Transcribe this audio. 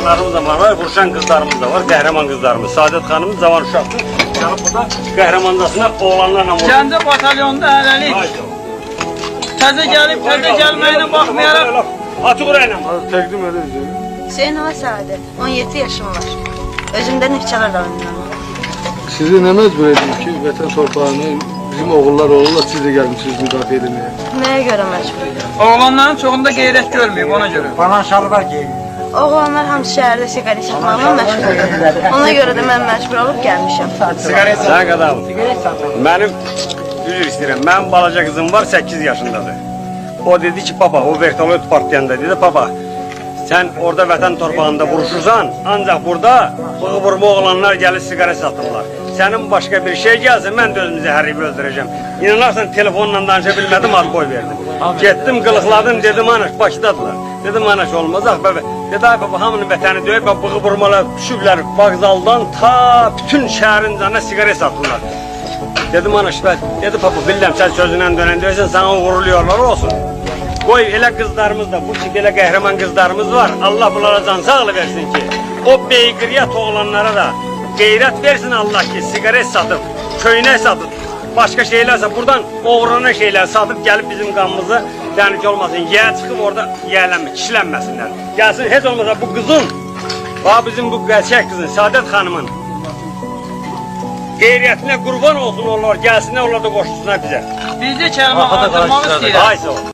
oğlanlarımız da var, vuruşan kızlarımız da var, qəhrəman kızlarımız. Saadet Xanımız cavan uşaqdır. Gəlib burada qəhrəmandasına oğlanlarla vurur. Gəncə batalyonda hələlik. Təzə gəlib, təzə gəlməyinə baxmayaraq. Açıq ürəklə. Təqdim edəcək. Hüseyin Hava Saadet, 17 yaşım var. Özümdə Neftçalar rayonundan. Sizi nə məcbur edin ki, vətən torpağını bizim oğullar olurlar, siz də gəlmişsiniz müdafiə edilməyə? Nəyə görə məcbur? Oğlanların çoxunda qeyrət görməyib ona görə. Bana şalvar giyin. Oğlanlar hamısı şəhərdə siqaret satmaqla məşğuldur. Ona görə də mən məcbur olub gəlmişəm. Sən qadam, mənim üzr istəyirəm, mənim balaca qızım var 8 yaşındadır. O dedi ki, baba, o vertolyot partlayanda dedi, baba, sen orada vətən torpağında vuruşursan, ancaq burada bığı-vurma oğlanlar gəlir siqaret satırlar. Senin başka bir şey gəlsin, mən də özümü zəhərləyib öldürəcəm. İnanarsan, telefonla danışa bilmədim, ad boy verdim. Getdim, qılıqladım, dedim, anaş, Bakıdadılar. Dedim, anaş, olmaz, ax, bəbə. Dedi, ay, baba, hamının vətəni döyüb, bığı-vurmalar düşüblər, vağzaldan ta bütün şəhərin canına siqaret satırlar. Dedim, anaş, dedi, papa, bilirəm, sən sözündən dönən deyirsən, sana uğurluyorlar olsun. Qoy, elə qızlarımız da, bu ki, elə qəhrəman qızlarımız var. Allah bunlara can sağlı versin ki, o beygriyyət oğlanlara da qeyrət versin Allah ki, siqaret satıb, köynək satıb, başqa şeylərsə, buradan oğrana şeylər satıb, gəlib bizim qanımızı təhlükə olmasın, yeyə çıxıb orada kişilənməsinlər. Gəlsin, heç olmasa bu qızın, bizim bu qəçək qızın, Saadet xanımın qeyriyyətinə qurban olsun onlar, gəlsinlər, onlar da qoşulsunlar bizə. Biz də kəlmə atırmaq istəyirəm. Ay, sağ ol.